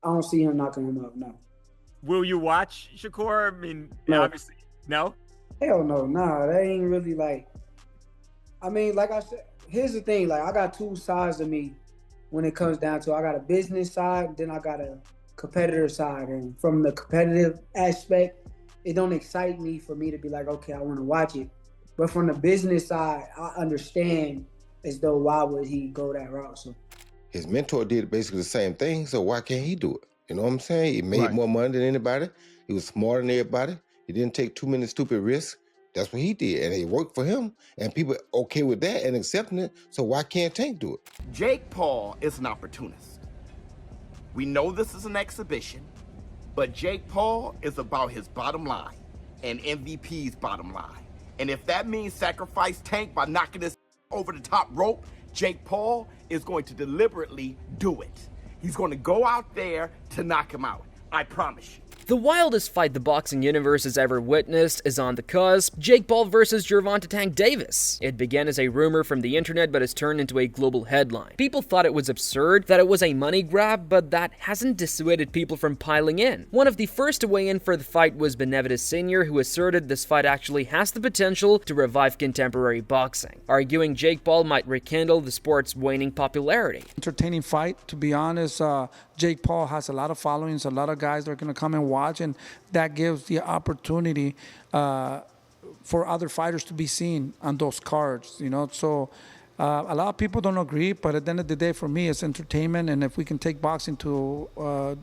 I don't see him knocking him up, no. Will you watch Shakur? I mean, No. obviously, no? Hell no, nah, that ain't really like, I mean, like I said, here's the thing, like I got two sides of me when it comes down to I got a business side, then I got a competitor side. And from the competitive aspect, it don't excite me for me to be like, okay, I want to watch it. But from the business side, I understand as though why would he go that route. So his mentor did basically the same thing, so why can't he do it? You know what I'm saying? He made more money than anybody. He was smarter than everybody. He didn't take too many stupid risks. That's what he did, and it worked for him. And people okay with that and accepting it, so why can't Tank do it? Jake Paul is an opportunist. We know this is an exhibition, but Jake Paul is about his bottom line and MVP's bottom line. And if that means sacrifice Tank by knocking this over the top rope, Jake Paul is going to deliberately do it. He's going to go out there to knock him out. I promise you. The wildest fight the boxing universe has ever witnessed is on the cusp: Jake Paul versus Gervonta Tank Davis. It began as a rumor from the internet but has turned into a global headline. People thought it was absurd, that it was a money grab, but that hasn't dissuaded people from piling in. One of the first to weigh in for the fight was Benavidez Sr, who asserted this fight actually has the potential to revive contemporary boxing, arguing Jake Paul might rekindle the sport's waning popularity. Entertaining fight, to be honest. Jake Paul has a lot of followings, a lot of guys that are going to come and watch, and that gives the opportunity for other fighters to be seen on those cards, you know. So a lot of people don't agree, but at the end of the day, for me, it's entertainment, and if we can take boxing to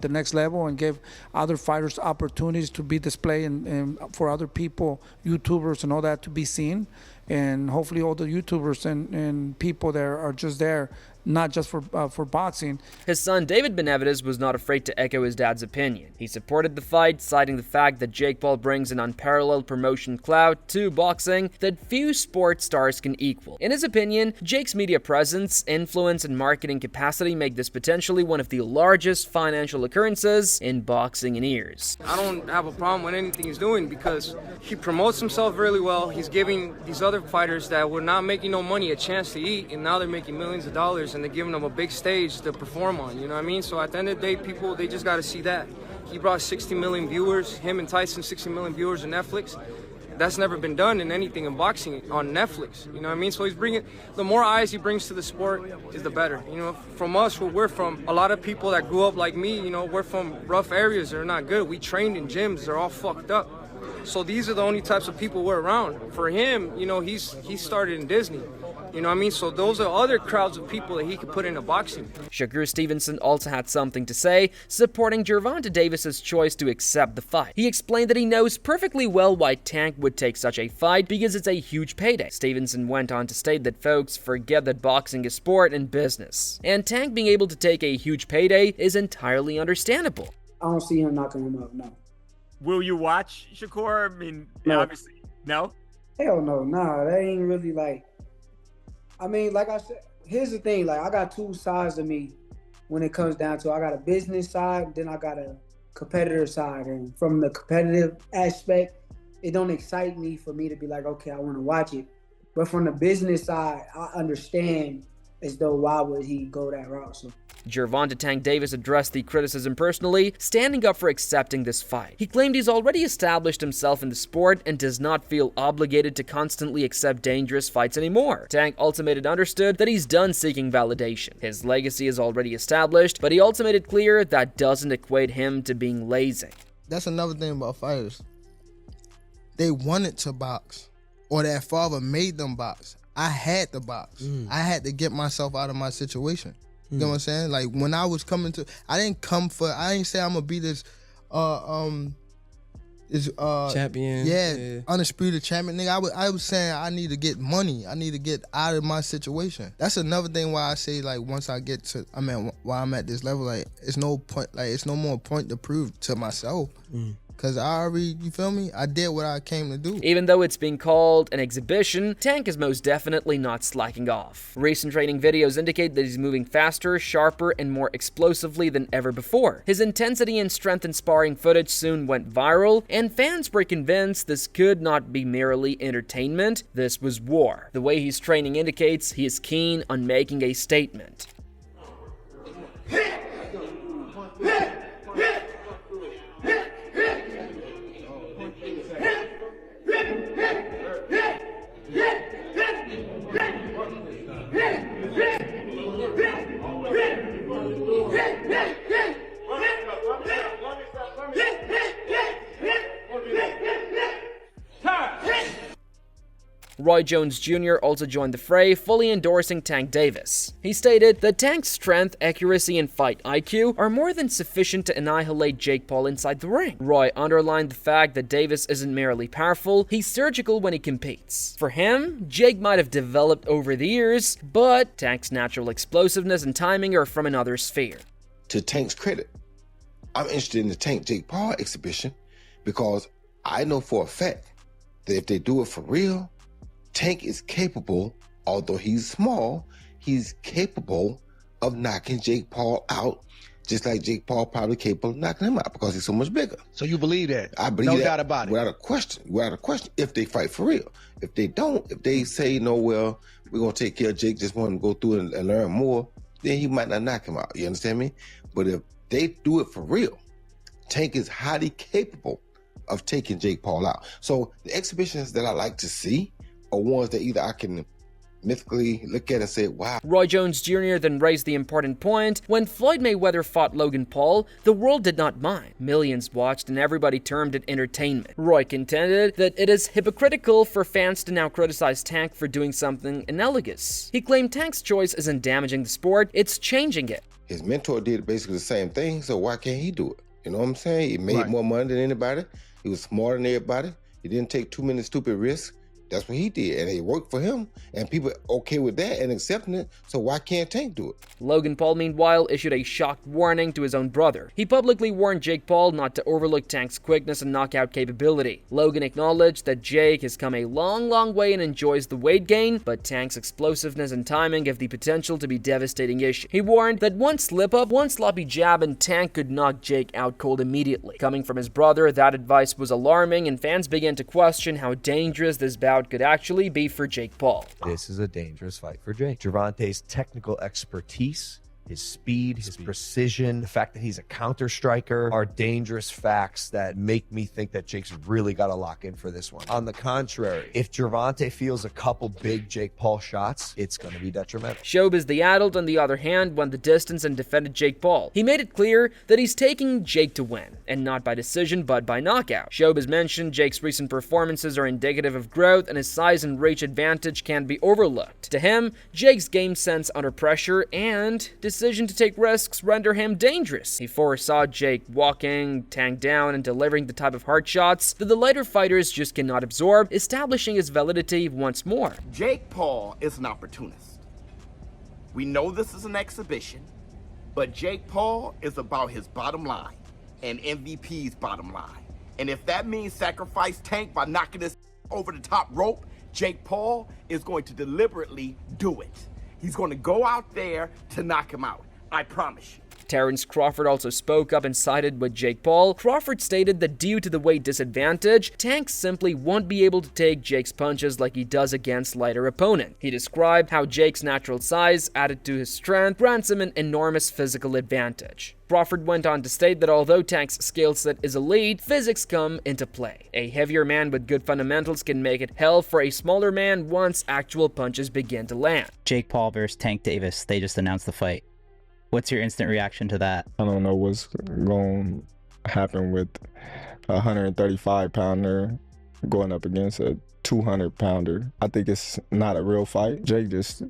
the next level and give other fighters opportunities to be displayed and for other people, YouTubers and all that, to be seen, and hopefully all the YouTubers and people there are just there, not just for boxing. His son David Benavidez was not afraid to echo his dad's opinion. He supported the fight, citing the fact that Jake Paul brings an unparalleled promotion clout to boxing that few sports stars can equal. In his opinion, Jake's media presence, influence, and marketing capacity make this potentially one of the largest financial occurrences in boxing in years. I don't have a problem with anything he's doing because he promotes himself really well. He's giving these other fighters that were not making no money a chance to eat, and now they're making millions of dollars, and they're giving them a big stage to perform on, you know what I mean? So at the end of the day, people, they just got to see that. He brought 60 million viewers, him and Tyson, 60 million viewers on Netflix. That's never been done in anything in boxing on Netflix, you know what I mean? So he's bringing, the more eyes he brings to the sport is the better. You know, from us, where we're from, a lot of people that grew up like me, you know, we're from rough areas that are not good. We trained in gyms, they're all fucked up. So these are the only types of people we're around. For him, you know, he started in Disney. You know what I mean? So those are other crowds of people that he could put into boxing. Shakur Stevenson also had something to say, supporting Gervonta Davis's choice to accept the fight. He explained that he knows perfectly well why Tank would take such a fight because it's a huge payday. Stevenson went on to state that folks forget that boxing is sport and business, and Tank being able to take a huge payday is entirely understandable. I don't see him knocking him up, no. Will you watch Shakur? I mean, No. obviously, no? Hell no, nah, that ain't really like, I mean, like I said, here's the thing, like I got two sides of me when it comes down to I got a business side, then I got a competitor side. And from the competitive aspect, it don't excite me for me to be like, okay, I want to watch it. But from the business side, I understand as though why would he go that route. So Gervonta Tank Davis addressed the criticism personally, standing up for accepting this fight. He claimed he's already established himself in the sport and does not feel obligated to constantly accept dangerous fights anymore. Tank also made it understood that he's done seeking validation. His legacy is already established, but he also made it clear that doesn't equate him to being lazy. That's another thing about fighters. They wanted to box, or their father made them box. I had to box. I had to get myself out of my situation. You know what I'm saying? Like when I was coming to, I didn't say I'm gonna be this champion. Yeah, undisputed champion. Nigga, I was saying I need to get money. I need to get out of my situation. That's another thing why I say, like, once I get to, while I'm at this level, like, it's no point, like, it's no more point to prove to myself. Because I already, you feel me? I did what I came to do. Even though it's being called an exhibition, Tank is most definitely not slacking off. Recent training videos indicate that he's moving faster, sharper, and more explosively than ever before. His intensity and strength in sparring footage soon went viral, and fans were convinced this could not be merely entertainment, this was war. The way he's training indicates he is keen on making a statement. Roy Jones Jr. also joined the fray, fully endorsing Tank Davis. He stated that Tank's strength, accuracy, and fight IQ are more than sufficient to annihilate Jake Paul inside the ring. Roy underlined the fact that Davis isn't merely powerful, he's surgical when he competes. For him, Jake might have developed over the years, but Tank's natural explosiveness and timing are from another sphere. To Tank's credit, I'm interested in the Tank Jake Paul exhibition because I know for a fact that if they do it for real, Tank is capable, although he's small, he's capable of knocking Jake Paul out, just like Jake Paul probably capable of knocking him out because he's so much bigger. So you believe that? I believe no that doubt about it. Without a question, if they fight for real. If they don't, if they say, no, well, we're going to take care of Jake, just want him to go through and learn more, then he might not knock him out. You understand me? But if they do it for real, Tank is highly capable of taking Jake Paul out. So the exhibitions that I like to see are ones that either I can mythically look at and say, wow. Roy Jones Jr. then raised the important point: when Floyd Mayweather fought Logan Paul, the world did not mind. Millions watched and everybody termed it entertainment. Roy contended that it is hypocritical for fans to now criticize Tank for doing something analogous. He claimed Tank's choice isn't damaging the sport, it's changing it. His mentor did basically the same thing, so why can't he do it? You know what I'm saying? He made more money than anybody. He was smarter than everybody. He didn't take too many stupid risks. That's what he did, and it worked for him, and people okay with that and accepting it, so why can't Tank do it? Logan Paul, meanwhile, issued a shocked warning to his own brother. He publicly warned Jake Paul not to overlook Tank's quickness and knockout capability. Logan acknowledged that Jake has come a long way and enjoys the weight gain, but Tank's explosiveness and timing have the potential to be devastating issue. He warned that one slip-up, one sloppy jab, and Tank could knock Jake out cold immediately. Coming from his brother, that advice was alarming, and fans began to question how dangerous this bout could actually be for Jake Paul. This is a dangerous fight for Jake. Gervonta's technical expertise, his speed, his precision, the fact that he's a counter striker are dangerous facts that make me think that Jake's really got to lock in for this one. On the contrary, if Gervonta feels a couple big Jake Paul shots, it's going to be detrimental. Schaub is the adult, on the other hand, went the distance and defended Jake Paul. He made it clear that he's taking Jake to win, and not by decision but by knockout. Schaub has mentioned Jake's recent performances are indicative of growth and his size and reach advantage can't be overlooked. To him, Jake's game sense under pressure and decision to take risks render him dangerous. He foresaw Jake walking Tank down and delivering the type of hard shots that the lighter fighters just cannot absorb, establishing his validity once more. Jake Paul is an opportunist. We know this is an exhibition, but Jake Paul is about his bottom line and MVP's bottom line. And if that means sacrifice Tank by knocking this over the top rope, Jake Paul is going to deliberately do it. He's going to go out there to knock him out. I promise you. Terence Crawford also spoke up and sided with Jake Paul. Crawford stated that due to the weight disadvantage, Tank simply won't be able to take Jake's punches like he does against lighter opponent. He described how Jake's natural size added to his strength grants him an enormous physical advantage. Crawford went on to state that although Tank's skill set is elite, physics come into play. A heavier man with good fundamentals can make it hell for a smaller man once actual punches begin to land. Jake Paul versus Tank Davis, they just announced the fight. What's your instant reaction to that? I don't know what's going to happen with a 135-pounder going up against a 200-pounder. I think it's not a real fight. Jake just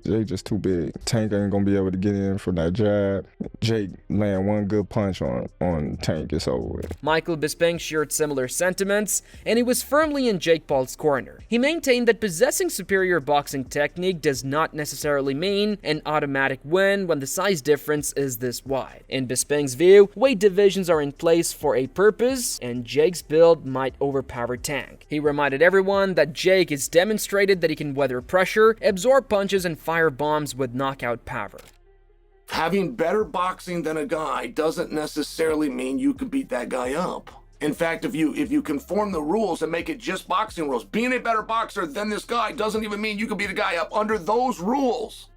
too big. Tank ain't gonna be able to get in from that jab. Jake land one good punch on Tank, it's over with. Michael Bisping shared similar sentiments, and he was firmly in Jake Paul's corner. He maintained that possessing superior boxing technique does not necessarily mean an automatic win when the size difference is this wide. In Bisping's view, weight divisions are in place for a purpose, and Jake's build might overpower Tank. He reminded everyone that Jake has demonstrated that he can weather pressure, absorb punches, and fire bombs with knockout power. Having better boxing than a guy doesn't necessarily mean you can beat that guy up. In fact, if you conform the rules and make it just boxing rules, being a better boxer than this guy doesn't even mean you can beat a guy up under those rules.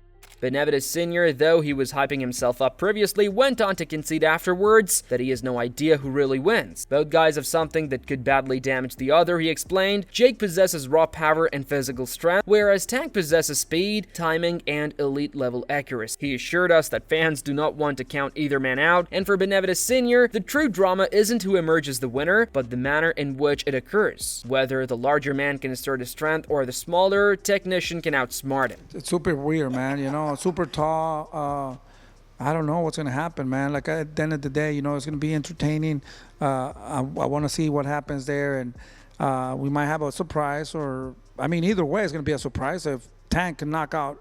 Benavidez Sr., though he was hyping himself up previously, went on to concede afterwards that he has no idea who really wins. Both guys have something that could badly damage the other, he explained. Jake possesses raw power and physical strength, whereas Tank possesses speed, timing, and elite-level accuracy. He assured us that fans do not want to count either man out, and for Benavidez Sr., the true drama isn't who emerges the winner, but the manner in which it occurs. Whether the larger man can assert his strength or the smaller technician can outsmart him. It's super weird, man, you know, super tall. I don't know what's going to happen, man. Like, at the end of the day, you know, it's going to be entertaining. I want to see what happens there, and we might have a surprise, or, I mean, either way, it's going to be a surprise. If Tank can knock out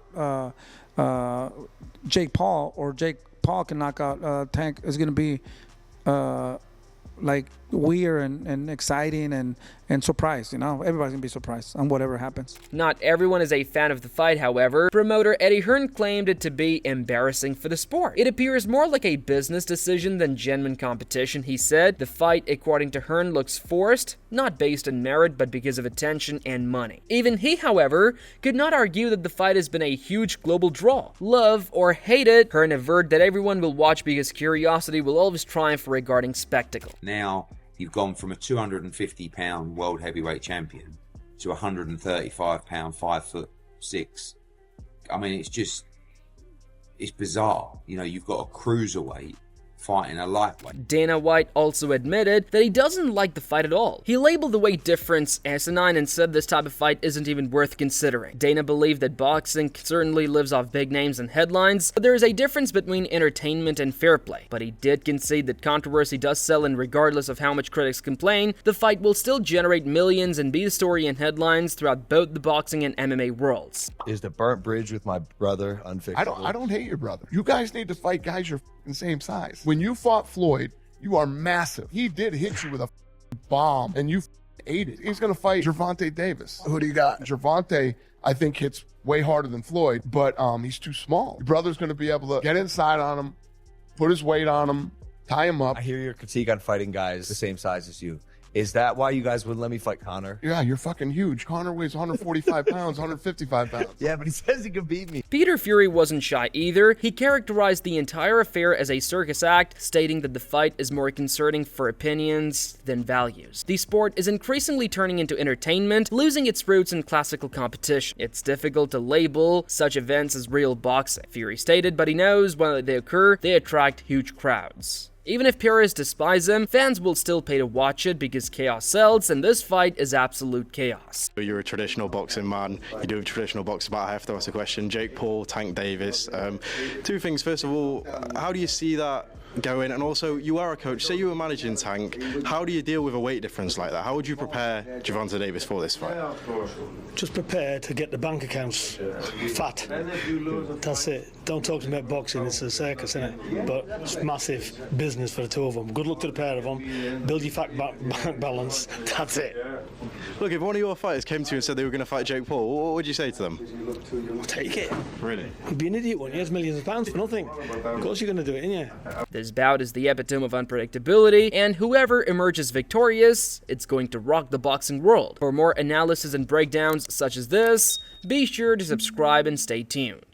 Jake Paul, or Jake Paul can knock out Tank, is going to be like weird and exciting and surprised, you know. Everybody's gonna be surprised on whatever happens. Not everyone is a fan of the fight, however. Promoter Eddie Hearn claimed it to be embarrassing for the sport. It appears more like a business decision than genuine competition, he said. The fight, according to Hearn, looks forced, not based on merit, but because of attention and money. Even he, however, could not argue that the fight has been a huge global draw. Love or hate it, Hearn averred that everyone will watch because curiosity will always triumph regarding spectacle. Now, you've gone from a 250-pound world heavyweight champion to a 135-pound, 5'6". I mean, it's bizarre. You know, you've got a cruiserweight fighting a lightweight. Dana White also admitted that he doesn't like the fight at all. He labeled the weight difference asinine and said this type of fight isn't even worth considering. Dana believed that boxing certainly lives off big names and headlines, but there is a difference between entertainment and fair play. But he did concede that controversy does sell, and regardless of how much critics complain, the fight will still generate millions and be the story and headlines throughout both the boxing and MMA worlds. Is the burnt bridge with my brother unfixable? I don't hate your brother. You guys need to fight guys your same size. When you fought Floyd, you are massive. He did hit you with a bomb, and you ate it. He's going to fight Gervonta Davis. Who do you got? Gervonta, I think, hits way harder than Floyd, but he's too small. Your brother's going to be able to get inside on him, put his weight on him, tie him up. I hear your critique on fighting guys the same size as you. Is that why you guys wouldn't let me fight Conor? Yeah, you're fucking huge. Conor weighs 145 pounds, 155 pounds. Yeah, but he says he can beat me. Peter Fury wasn't shy either. He characterized the entire affair as a circus act, stating that the fight is more concerning for opinions than values. The sport is increasingly turning into entertainment, losing its roots in classical competition. It's difficult to label such events as real boxing, Fury stated, but he knows when they occur, they attract huge crowds. Even if purists despise him, fans will still pay to watch it because chaos sells, and this fight is absolute chaos. You're a traditional boxing man. You do traditional boxing, but I have to ask a question. Jake Paul, Tank Davis. Two things. First of all, how do you see that going? And also, you are a coach. Say you were managing Tank. How do you deal with a weight difference like that? How would you prepare Gervonta Davis for this fight? Just prepare to get the bank accounts fat. That's it. Don't talk to me about boxing. It's a circus, isn't it? But it's massive business for the two of them. Good luck to the pair of them. Build your fat bank balance. That's it. Look, if one of your fighters came to you and said they were going to fight Jake Paul, what would you say to them? I'll take it. Really? You'd be an idiot, wouldn't you? It's millions of pounds for nothing. Of course you're going to do it, ain't you? This bout is the epitome of unpredictability, and whoever emerges victorious, it's going to rock the boxing world. For more analysis and breakdowns such as this, be sure to subscribe and stay tuned.